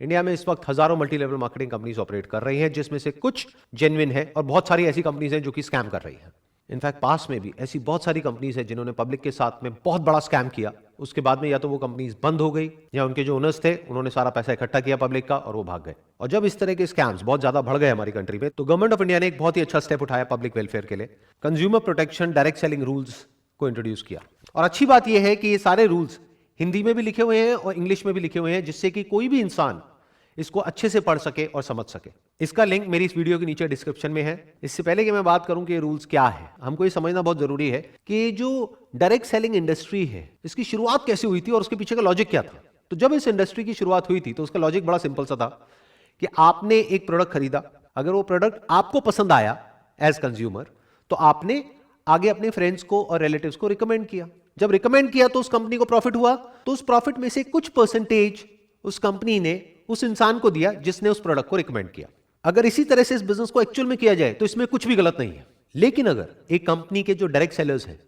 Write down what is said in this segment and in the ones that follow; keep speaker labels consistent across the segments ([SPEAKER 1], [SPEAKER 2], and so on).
[SPEAKER 1] India में इस वक्त हजारों multi level marketing companies operate कर रही हैं, जिसमें से कुछ जेन्युइन है और बहुत सारी ऐसी कंपनीज हैं जो कि स्कैम कर रही हैं। इनफैक्ट पास में भी ऐसी बहुत सारी कंपनीज हैं जिन्होंने पब्लिक के साथ में बहुत बड़ा स्कैम किया। उसके बाद में या तो वो कंपनीज बंद हो गई या उनके जो ओनर्स थे उन्होंने सारा पैसा इकट्ठा किया पब्लिक का और वो भाग गए। और जब इस तरह के स्कैम्स बहुत ज्यादा बढ़ गए हमारी कंट्री में, तो गवर्नमेंट ऑफ इंडिया ने एक बहुत ही अच्छा स्टेप उठाया पब्लिक वेलफेयर के लिए। Consumer protection direct selling rules को इंट्रोड्यूस किया। और अच्छी बात यह है कि ये सारे रूल्स हिंदी में भी लिखे हुए हैं और इंग्लिश में भी लिखे हुए हैं, जिससे कि कोई भी इंसान इसको अच्छे से पढ़ सके और समझ सके। इसका लिंक मेरी इस वीडियो के नीचे डिस्क्रिप्शन में है। इससे पहले कि मैं बात करूं कि ये रूल्स क्या है, हमको ये समझना बहुत जरूरी है कि जो डायरेक्ट सेलिंग इंडस्ट्री है, इसकी शुरुआत कैसे हुई थी और उसके पीछे का लॉजिक क्या था। तो जब इस इंडस्ट्री की शुरुआत हुई थी तो उसका लॉजिक बड़ा सिंपल सा था कि आपने एक प्रोडक्ट खरीदा, अगर वो प्रोडक्ट आपको पसंद आया एज कंज्यूमर, तो आपने आगे अपने फ्रेंड्स को और रिलेटिव्स को रिकमेंड किया। जब रिकमेंड किया तो उस कंपनी को प्रॉफिट हुआ, तो उस प्रॉफिट में से कुछ परसेंटेज उस कंपनी ने उस इंसान को दिया जिसने उस प्रोडक्ट को रिकमेंड किया। अगर इसी तरह से इस बिजनेस को एक्चुअल में किया जाए तो इसमें कुछ भी गलत नहीं है। लेकिन अगर एक कंपनी के जो डायरेक्ट सेलर्स हैं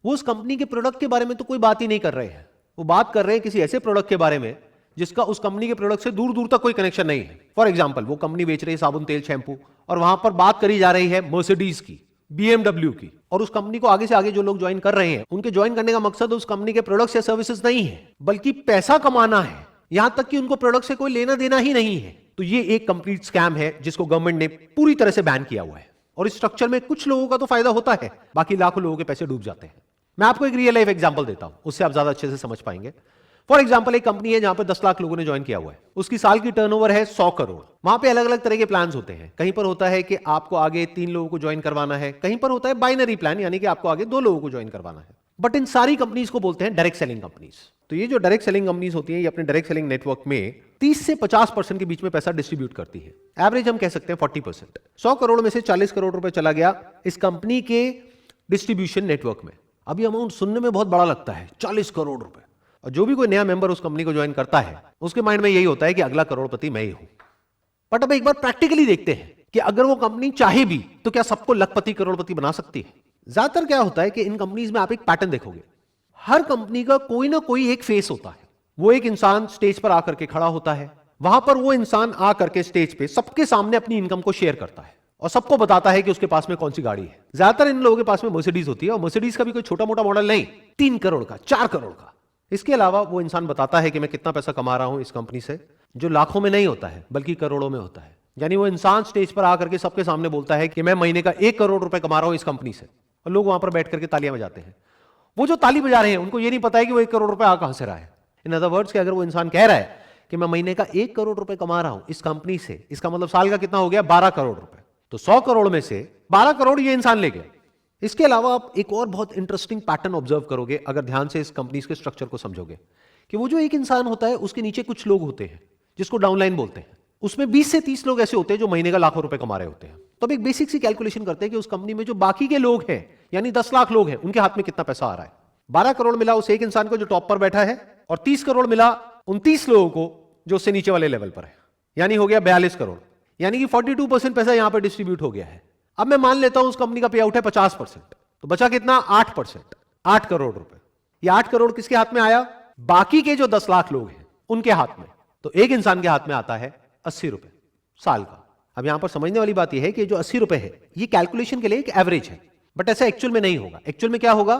[SPEAKER 1] वो उस कंपनी के प्रोडक्ट के बारे में तो कोई बात ही नहीं कर रहे हैं, वो बात कर रहे हैं किसी ऐसे प्रोडक्ट के बारे में जिसका उस कंपनी के प्रोडक्ट से दूर दूर तक कोई कनेक्शन नहीं है। फॉर एग्जाम्पल, वो कंपनी बेच रही है साबुन, तेल, शैंपू, और वहां पर बात करी जा रही है मर्सिडीज की, BMW की, और उस कंपनी को आगे से आगे जो लोग ज्वाइन कर रहे हैं उनके ज्वाइन करने का मकसद उस कंपनी के प्रोडक्ट्स या सर्विसेज नहीं है, बल्कि पैसा कमाना है, यहां तक कि उनको प्रोडक्ट से कोई लेना देना ही नहीं है। तो ये एक कंप्लीट स्कैम है जिसको गवर्नमेंट ने पूरी तरह से बैन किया हुआ है। और इस स्ट्रक्चर में कुछ लोगों का तो फायदा होता है, बाकी लाखों लोगों के पैसे डूब जाते हैं। मैं आपको एक रियल लाइफ एग्जांपल देता हूं, उससे आप ज्यादा अच्छे से समझ पाएंगे। फॉर एग्जाम्पल, एक कंपनी है जहां पर 10 लाख लोगों ने ज्वाइन किया हुआ है, उसकी साल की टर्नओवर है 100 करोड़। वहां पे अलग अलग तरह के प्लान्स होते हैं। कहीं पर होता है कि आपको आगे 3 लोगों को ज्वाइन करवाना है, कहीं पर होता है बाइनरी प्लान, यानी कि आपको आगे 2 लोगों को ज्वाइन करवाना है। बट इन सारी कंपनीज को बोलते हैं डायरेक्ट सेलिंग कंपनीज। तो ये जो डायरेक्ट सेलिंग कंपनीज होती हैं, ये अपने डायरेक्ट सेलिंग नेटवर्क में 30 से 50% के बीच में पैसा डिस्ट्रीब्यूट करती है। एवरेज हम कह सकते हैं 40%। 100 करोड़ में से 40 करोड़ रुपए चला गया इस कंपनी के डिस्ट्रीब्यूशन नेटवर्क में। अभी अमाउंट सुनने में बहुत बड़ा लगता है, 40 करोड़ रुपए। और जो भी कोई नया मेंबर उस कंपनी को ज्वाइन करता है उसके माइंड में यही होता है कि अगला करोड़पति मैं ही हूं। बट अब एक बार प्रैक्टिकली देखते हैं कि अगर वो कंपनी चाहे भी तो क्या सबको लखपति करोड़पति बना सकती है। ज्यादातर क्या होता है कि इन कंपनीज में आप एक पैटर्न देखोगे, हर कंपनी का कोई ना कोई एक फेस होता है। वो एक इंसान स्टेज पर आकर के खड़ा होता है, वहां पर वो इंसान आकर के स्टेज पे सबके सामने अपनी इनकम को शेयर करता है और सबको बताता है कि उसके पास में कौन सी गाड़ी है। ज्यादातर इन लोगों के पास में मर्सिडीज होती है, और मर्सिडीज का भी कोई छोटा मोटा मॉडल नहीं, 3 करोड़ का, 4 करोड़ का। इसके अलावा वो इंसान बताता है कि मैं कितना पैसा कमा रहा हूं इस कंपनी से, जो लाखों में नहीं होता है बल्कि करोड़ों में होता है। यानी वो इंसान स्टेज पर आकर के सबके सामने बोलता है कि मैं महीने का 1 करोड़ रुपए कमा रहा हूं इस कंपनी से, और लोग वहां पर बैठ करके तालियां बजाते हैं। वो जो ताली बजा रहे हैं उनको ये नहीं पता है कि वो 1 करोड़ रुपए आ कहां से रहा है। इन अदर वर्ड्स, अगर वो इंसान कह रहा है कि मैं महीने का 1 करोड़ रुपए कमा रहा हूं इस कंपनी से, इसका मतलब साल का कितना हो गया, 12 करोड़ रुपए। तो 100 करोड़ में से 12 करोड़ ये इंसान ले गया। इसके अलावा आप एक और बहुत इंटरेस्टिंग पैटर्न ऑब्जर्व करोगे अगर ध्यान से इस कंपनी के स्ट्रक्चर को समझोगे, कि वो जो एक इंसान होता है उसके नीचे कुछ लोग होते हैं जिसको डाउनलाइन बोलते हैं। उसमें 20 से 30 लोग ऐसे होते हैं जो महीने का लाखों रुपए कमा रहे होते हैं। तो अब एक बेसिक सी कैलकुलेशन करते हैं कि उस कंपनी में जो बाकी के लोग हैं, यानी 10 लाख लोग हैं, उनके हाथ में कितना पैसा आ रहा है। 12 करोड़ मिला उस एक इंसान को जो टॉप पर बैठा है, और 30 करोड़ मिला 29 लोगों को जो उससे नीचे वाले लेवल पर है, यानी हो गया 42 करोड़। यानी कि 42% पैसा यहां पर डिस्ट्रीब्यूट हो गया है। अब मैं मान लेता हूं उस कंपनी का पे आउट है 50%, तो बचा कितना, 8%, 8 करोड़ रुपए। ये 8 करोड़ किसके हाथ में आया, बाकी के जो 10 लाख लोग हैं उनके हाथ में। तो एक इंसान के हाथ में आता है 80 रुपए साल का। अब यहां पर समझने वाली बात यह है कि जो 80 रुपए है ये कैलकुलेशन के लिए एक एवरेज है, बट ऐसा एक्चुअल में नहीं होगा। एक्चुअल में क्या होगा,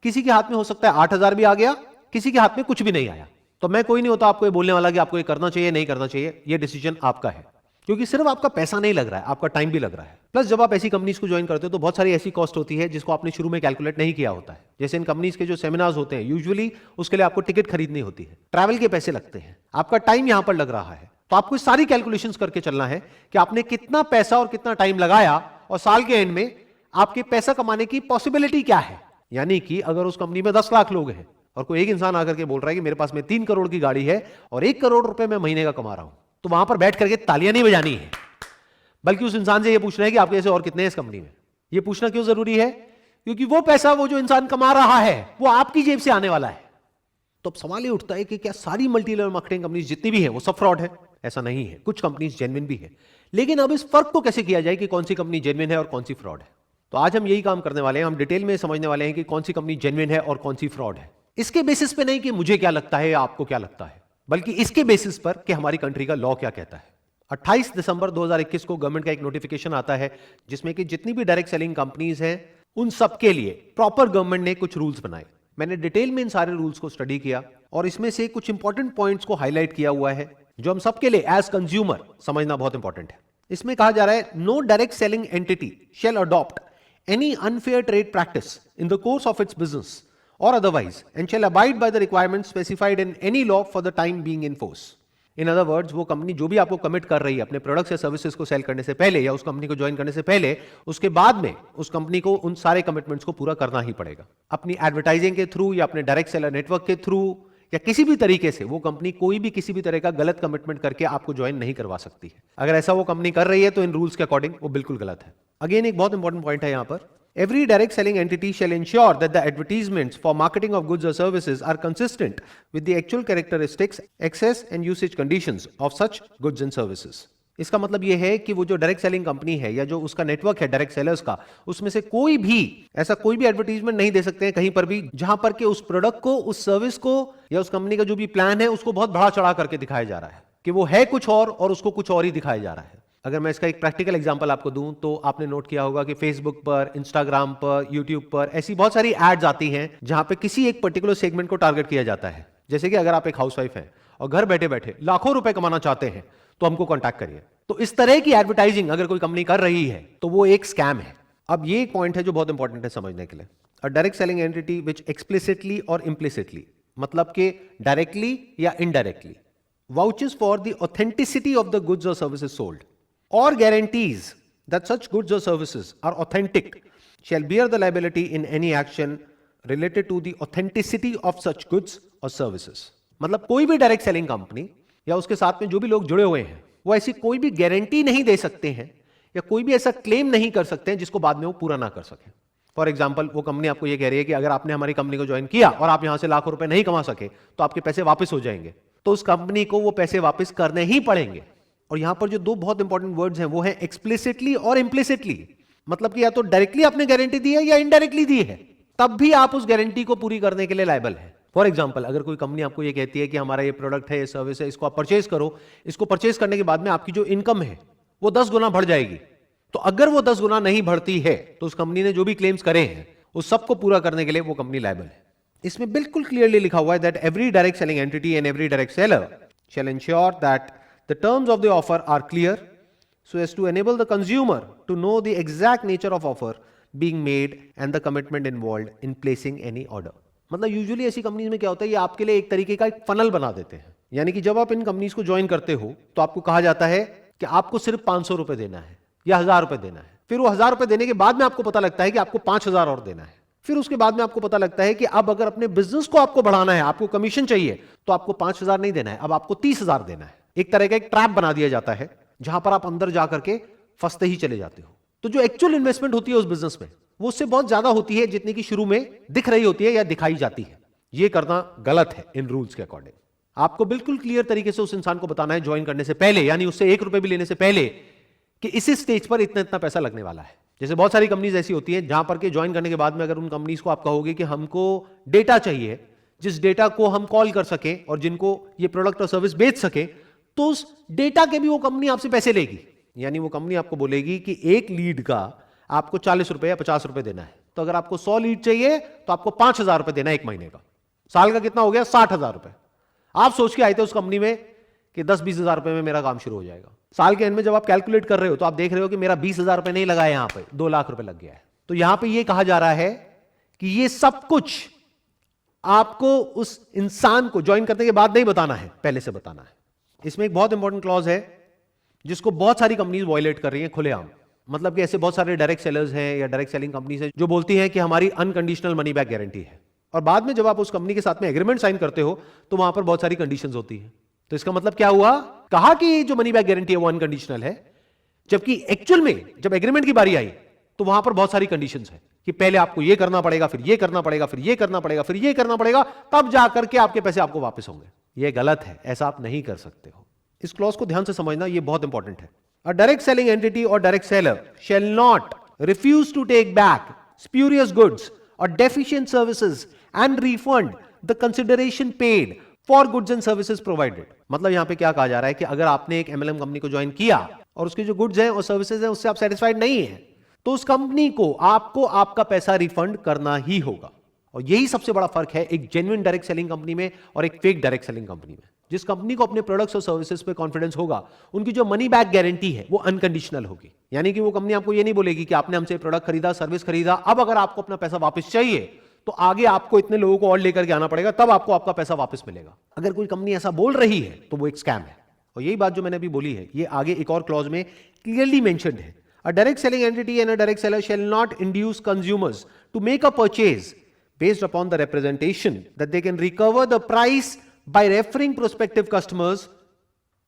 [SPEAKER 1] किसी के हाथ में हो सकता है 8,000 भी आ गया, किसी के हाथ में कुछ भी नहीं आया। तो मैं कोई नहीं होता आपको ये बोलने वाला कि आपको ये करना चाहिए नहीं करना चाहिए, ये डिसीजन आपका है, क्योंकि सिर्फ आपका पैसा नहीं लग रहा है, आपका टाइम भी लग रहा है। प्लस जब आप ऐसी कंपनीज को ज्वाइन करते हो तो बहुत सारी ऐसी कॉस्ट होती है जिसको आपने शुरू में कैलकुलेट नहीं किया होता है। जैसे इन कंपनीज के जो सेमिनार्स होते हैं, यूजुअली उसके लिए आपको टिकट खरीदनी होती है, ट्रैवल के पैसे लगते हैं, आपका टाइम यहां पर लग रहा है। तो आपको सारी कैलकुलेशंस करके चलना है कि आपने कितना पैसा और कितना टाइम लगाया, और साल के एंड में आपके पैसा कमाने की पॉसिबिलिटी क्या है। यानी कि अगर उस कंपनी में 10 लाख लोग हैं और कोई एक इंसान आकर के बोल रहा है कि मेरे पास में 3 करोड़ की गाड़ी है और 1 करोड़ रुपए मैं महीने का कमा रहा हूं, तो वहां पर बैठ करके तालियां नहीं बजानी है, बल्कि उस इंसान से यह पूछना है कि आपके ऐसे और कितने हैं इस कंपनी में। यह पूछना क्यों जरूरी है, क्योंकि वो पैसा वो जो इंसान कमा रहा है वो आपकी जेब से आने वाला है। तो अब सवाल ये उठता है कि क्या सारी मल्टी लेवल मार्केटिंग कंपनीज जितनी भी है वो सब फ्रॉड है? ऐसा नहीं है, कुछ कंपनीज जेन्युइन भी है। लेकिन अब इस फर्क को कैसे किया जाए कि कौन सी कंपनी जेन्युइन है और कौन सी फ्रॉड है, तो आज हम यही काम करने वाले हैं। हम डिटेल में समझने वाले हैं कि कौन सी कंपनी जेन्युइन है और कौन सी फ्रॉड है। इसके बेसिस पे नहीं कि मुझे क्या लगता है या आपको क्या लगता है, बल्कि इसके बेसिस पर कि हमारी कंट्री का लॉ क्या कहता है। 28 दिसंबर 2021 को गवर्नमेंट का एक नोटिफिकेशन आता है जिसमें कि जितनी भी डायरेक्ट सेलिंग कंपनीज हैं उन सब के लिए प्रॉपर गवर्नमेंट ने कुछ रूल्स बनाए। मैंने डिटेल में इन सारे रूल्स को स्टडी किया और इसमें से कुछ इंपॉर्टेंट पॉइंट्स को हाईलाइट किया हुआ है जो हम सबके लिए एज कंज्यूमर समझना बहुत इंपॉर्टेंट है। इसमें कहा जा रहा है, no direct selling entity shall adopt any unfair trade practice in the course of its business or otherwise and shall abide by the requirements specified in any law for the time being in force. In other words, वो company जो भी आपको commit कर रही है अपने products या services को सेल करने से पहले या उस कंपनी को ज्वाइन करने से पहले, उसके बाद में उस कंपनी को उन सारे कमिटमेंट्स को पूरा करना ही पड़ेगा। अपनी एडवर्टाइजिंग के थ्रू या अपने डायरेक्ट सेलर नेटवर्क के थ्रू या किसी भी तरीके से वो कंपनी कोई भी किसी भी तरह का गलत कमिटमेंट करके आपको ज्वाइन नहीं करवा सकती है। अगर ऐसा वो कंपनी कर रही है तो इन रूल्स के अकॉर्डिंग वो बिल्कुल गलत है। अगेन एक बहुत इंपॉर्टेंट पॉइंट है यहां पर, every direct selling entity shall ensure that the advertisements for marketing of goods or services are consistent with the actual characteristics, access and usage conditions of such goods and services. इसका मतलब यह है कि वो जो डायरेक्ट सेलिंग कंपनी है या जो उसका नेटवर्क है डायरेक्ट सेलर्स का, उसमें से कोई भी ऐसा कोई भी एडवर्टीजमेंट नहीं दे सकते हैं कहीं पर भी जहां पर कि उस प्रोडक्ट को, उस सर्विस को या उस कंपनी का जो भी प्लान है उसको बहुत बढ़ा चढ़ा करके दिखाया जा रहा है कि वो है कुछ और उसको कुछ और ही दिखाया जा रहा है। अगर मैं इसका एक प्रैक्टिकल एग्जांपल आपको दूं तो आपने नोट किया होगा कि फेसबुक पर, इंस्टाग्राम पर, यूट्यूब पर ऐसी बहुत सारी एड्स आती हैं जहां पे किसी एक पर्टिकुलर सेगमेंट को टारगेट किया जाता है। जैसे कि अगर आप एक हाउसवाइफ हैं और घर बैठे बैठे लाखों रुपए कमाना चाहते हैं तो हमको कॉन्टैक्ट करिए। तो इस तरह की एडवर्टाइजिंग अगर कोई कंपनी कर रही है तो वो एक स्कैम है। अब ये एक पॉइंट है जो बहुत इंपॉर्टेंट है समझने के लिए। A direct selling entity which explicitly और इम्प्लिसिटली, मतलब कि डायरेक्टली या indirectly, vouches for the authenticity of the goods और services sold or guarantees that such goods or services are authentic shall bear the liability in any action related to the authenticity of such goods or services. मतलब कोई भी direct selling company या उसके साथ में जो भी लोग जुड़े हुए हैं वो ऐसी कोई भी गारंटी नहीं दे सकते हैं या कोई भी ऐसा क्लेम नहीं कर सकते हैं जिसको बाद में वो पूरा ना कर सके। फॉर एग्जाम्पल, वो कंपनी आपको ये कह रही है कि अगर आपने हमारी कंपनी को ज्वाइन किया और आप यहां से लाखों रुपए नहीं कमा सके तो आपके पैसे वापस हो जाएंगे, तो उस कंपनी को वो पैसे वापस करने ही पड़ेंगे। और यहां पर जो दो बहुत इंपॉर्टेंट वर्ड्स हैं वो है एक्सप्लिसिटली और इम्प्लिसिटली, मतलब कि या तो डायरेक्टली आपने गारंटी दी है या इनडायरेक्टली दी है, तब भी आप उस गारंटी को पूरी करने के लिए लायबल है। फॉर एग्जांपल, अगर कोई कंपनी आपको ये कहती है कि हमारा ये प्रोडक्ट है, ये सर्विस है, इसको आप परचेज करो, इसको परचेज करने के बाद में आपकी जो इनकम है वो 10 गुना बढ़ जाएगी, तो अगर वो 10 गुना नहीं बढ़ती है तो उस कंपनी ने जो भी क्लेम्स करे हैं उस सबको पूरा करने के लिए वो कंपनी लायबल है। इसमें बिल्कुल क्लियरली लिखा हुआ है that every direct selling entity and every direct seller shall ensure that the terms of the offer are clear so as to enable the consumer to know the exact nature of offer being made and the commitment involved in placing any order. मतलब usually ऐसी companies में क्या होता है, ये आपके लिए एक तरीके का एक फनल बना देते हैं। यानी कि जब आप इन कंपनीज को ज्वाइन करते हो तो आपको कहा जाता है कि आपको सिर्फ 500 रुपए देना है या 1000 रुपए देना है। फिर वो 1000 रुपए देने के बाद में आपको पता लगता है कि आपको 5000 और देना है। फिर उसके बाद में आपको पता लगता है कि अब अगर अपने बिजनेस को आपको बढ़ाना है, आपको कमीशन चाहिए, तो आपको 5000 नहीं देना है, अब आपको 30000 देना है। एक तरह का एक ट्रैप बना दिया जाता है जहां पर आप अंदर जाकर के फंसते ही चले जाते हो। तो जो एक्चुअल इन्वेस्टमेंट होती है उस बिजनेस में वो उससे बहुत ज्यादा होती है जितनी की शुरू में दिख रही होती है या दिखाई जाती है। ये करना गलत है इन रूल्स के अकॉर्डिंग। आपको बिल्कुल क्लियर तरीके से उस इंसान को बताना है ज्वाइन करने से पहले, यानी उससे 1 रुपए भी लेने से पहले, कि इसी स्टेज पर इतना इतना पैसा लगने वाला है। जैसे बहुत सारी कंपनीज ऐसी होती हैं जहां पर के ज्वाइन करने के बाद में अगर उन कंपनीज को आप कहोगे कि हमको डेटा चाहिए जिस डेटा को हम कॉल कर सके और जिनको ये प्रोडक्ट और सर्विस बेच सके, तो उस डेटा के भी वो कंपनी आपसे पैसे लेगी। यानी वो कंपनी आपको बोलेगी कि एक लीड का आपको 40 रुपए या 50 रुपए देना है, तो अगर आपको 100 लीड चाहिए तो आपको 5000 रुपए देना है एक महीने का। साल का कितना हो गया? 60,000 रुपए। आप सोच के आए थे उस कंपनी में कि 10-20 हजार रुपए में मेरा काम शुरू हो जाएगा। साल के एंड में जब आप कैलकुलेट कर रहे हो तो आप देख रहे हो कि मेरा 20,000 रुपए नहीं लगा है, यहां पे 2 लाख रुपए लग गया है। तो यहां पे ये कहा जा रहा है कि ये सब कुछ आपको उस इंसान को ज्वाइन करने के बाद नहीं बताना है, पहले से बताना है। इसमें एक बहुत इंपॉर्टेंट क्लॉज है जिसको बहुत सारी कंपनीज वायलेट कर रही हैं खुलेआम। मतलब कि ऐसे बहुत सारे डायरेक्ट सेलर्स हैं या डायरेक्ट सेलिंग कंपनीज हैं जो बोलती हैं कि हमारी अनकंडीशनल मनी बैक गारंटी है, और बाद में जब आप उस कंपनी के साथ में एग्रीमेंट साइन करते हो तो वहां पर बहुत सारी कंडीशंस होती हैं। तो इसका मतलब क्या हुआ? कहा कि जो मनी बैक गारंटी है वो अनकंडीशनल है, जबकि एक्चुअल में जब एग्रीमेंट की बारी आई तो वहां पर बहुत सारी कंडीशंस है कि पहले आपको ये करना पड़ेगा, फिर ये करना पड़ेगा, फिर ये करना पड़ेगा, फिर ये करना पड़ेगा, तब जाकर के आपके पैसे आपको वापस होंगे। ये गलत है, ऐसा आप नहीं कर सकते हो। इस क्लॉज को ध्यान से समझना, ये बहुत इंपॉर्टेंट है। अ डायरेक्ट सेलिंग एंटिटी और direct seller shall not refuse to take back spurious goods और deficient services and refund the consideration paid for goods and services provided. मतलब यहां पे क्या कहा जा रहा है कि अगर आपने एक एमएलएम कंपनी को ज्वाइन किया और उसके जो गुड्स हैं और सर्विसेज हैं उससे आप सेटिस्फाइड नहीं है, तो उस कंपनी को आपको आपका पैसा रिफंड करना ही होगा। और यही सबसे बड़ा फर्क है एक जेन्युइन डायरेक्ट सेलिंग कंपनी में और एक फेक डायरेक्ट सेलिंग कंपनी में। जिस कंपनी को अपने प्रोडक्ट्स और सर्विसेज पे कॉन्फिडेंस होगा, उनकी जो मनी बैक गारंटी है वो अनकंडीशनल होगी। यानी कि वो कंपनी आपको ये नहीं बोलेगी कि आपने हमसे प्रोडक्ट खरीदा, सर्विस खरीदा, अब अगर आपको अपना पैसा वापस चाहिए तो आगे आपको इतने लोगों को और लेकर के आना पड़ेगा, तब आपको आपका पैसा वापस मिलेगा। अगर कोई कंपनी ऐसा बोल रही है तो वो एक स्कैम है। और यही बात जो मैंने अभी बोली है, ये आगे एक और क्लॉज में क्लियरली मेंशन्ड है। A direct selling entity and a direct seller shall not induce consumers to make a purchase based upon the representation that they can recover the price by referring prospective customers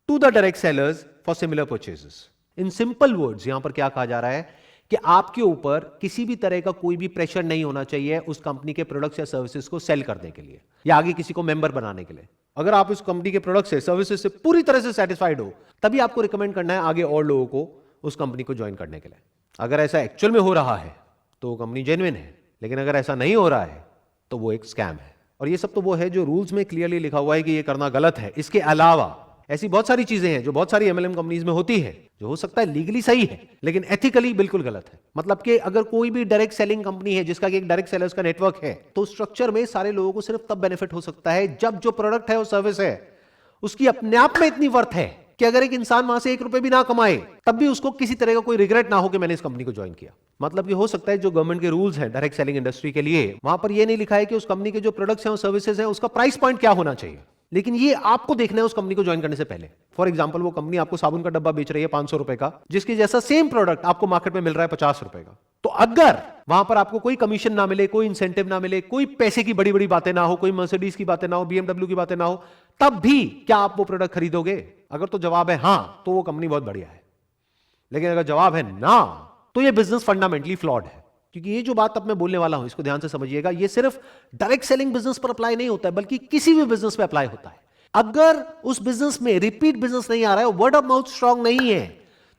[SPEAKER 1] to the direct sellers for similar purchases. In simple words, यहां पर क्या कहा जा रहा है कि आपके ऊपर किसी भी तरह का कोई भी प्रेशर नहीं होना चाहिए उस कंपनी के प्रोडक्ट्स या सर्विसेज को सेल करने के लिए या आगे किसी को मेंबर बनाने के लिए। अगर आप उस कंपनी के प्रोडक्ट्स से, सर्विसेज से पूरी तरह से सेटिस्फाइड हो, तभी आपको रिकमेंड करना है आगे और लोगों को उस कंपनी को ज्वाइन करने के लिए। अगर ऐसा एक्चुअल में हो रहा है तो कंपनी जेन्युइन है, लेकिन अगर ऐसा नहीं हो रहा है तो वो एक स्कैम है। और ये सब तो वो है जो रूल्स में क्लियरली लिखा हुआ है कि ये करना गलत है। इसके अलावा ऐसी बहुत सारी चीजें हैं जो बहुत सारी एमएलएम कंपनीज में होती है, जो हो सकता है लीगली सही है लेकिन एथिकली बिल्कुल गलत है। मतलब कि अगर कोई भी डायरेक्ट सेलिंग कंपनी है जिसका कि एक डायरेक्ट सेलर्स का नेटवर्क है, तो स्ट्रक्चर में सारे लोगों को सिर्फ तब बेनिफिट हो सकता है जब जो प्रोडक्ट है और सर्विस है उसकी अपने आप में इतनी वर्थ है कि अगर एक इंसान वहां से 1 रुपए भी ना कमाए तब भी उसको किसी तरह का कोई रिग्रेट ना हो कि मैंने इस कंपनी को ज्वाइन किया। मतलब कि हो सकता है जो गवर्नमेंट के रूल्स हैं डायरेक्ट सेलिंग इंडस्ट्री के लिए, वहां पर यह नहीं लिखा है कि उस कंपनी के जो प्रोडक्ट्स हैं और सर्विसेज हैं उसका प्राइस पॉइंट क्या होना चाहिए, लेकिन ये आपको देखना है उस कंपनी को ज्वाइन करने से पहले। फॉर एग्जांपल, वो कंपनी आपको साबुन का डब्बा बेच रही है 500 रुपए का, जिसके जैसा सेम प्रोडक्ट आपको मार्केट में मिल रहा है 50 रुपए का। तो अगर वहां पर आपको कोई कमीशन ना मिले, कोई इंसेंटिव ना मिले, कोई पैसे की बड़ी बड़ी बातें ना हो, कोई मर्सिडीज की बातें ना हो, बीएमडब्ल्यू की बातें ना हो, तब भी क्या आप वो प्रोडक्ट खरीदोगे? अगर तो जवाब है हां, तो वो कंपनी बहुत बढ़िया है। लेकिन अगर जवाब है ना, तो ये बिजनेस फंडामेंटली फ्लॉड है। क्योंकि ये जो बात अब मैं बोलने वाला हूं, इसको ध्यान से समझिएगा, ये सिर्फ डायरेक्ट सेलिंग बिजनेस पर अप्लाई नहीं होता है, बल्कि किसी भी बिजनेस पे अप्लाई होता है। अगर उस बिजनेस में रिपीट बिजनेस नहीं आ रहा है, वर्ड ऑफ माउथ स्ट्रांग नहीं है,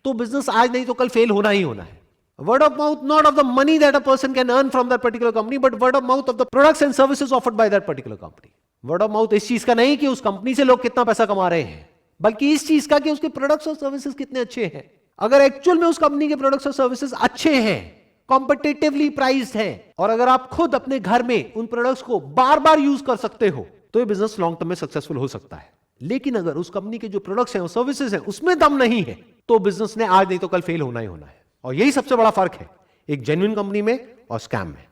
[SPEAKER 1] तो बिजनेस आज नहीं तो कल फेल होना ही होना है। Word of mouth, not of the money that a person can earn from that particular company, but word of mouth of the products and services offered by that particular company. Word of mouth इस चीज का नहीं कि उस company से लोग कितना पैसा कमा रहे हैं, बल्कि इस चीज का कि उसके प्रोडक्ट्स और सर्विसेज कितने अच्छे हैं। अगर एक्चुअल में उस कंपनी के प्रोडक्ट्स और सर्विसेज अच्छे हैं, कॉम्पिटिटिवली प्राइस्ड हैं, और अगर आप खुद अपने घर में उन प्रोडक्ट्स को बार बार यूज कर सकते हो, तो ये बिजनेस लॉन्ग टर्म में सक्सेसफुल हो सकता है। लेकिन अगर उस कंपनी के जो प्रोडक्ट्स हैं और सर्विसेज हैं उसमें दम नहीं है, तो बिजनेस ने आज नहीं तो कल फेल होना ही होना है। और यही सबसे बड़ा फर्क है एक जेन्युइन कंपनी में और स्कैम में।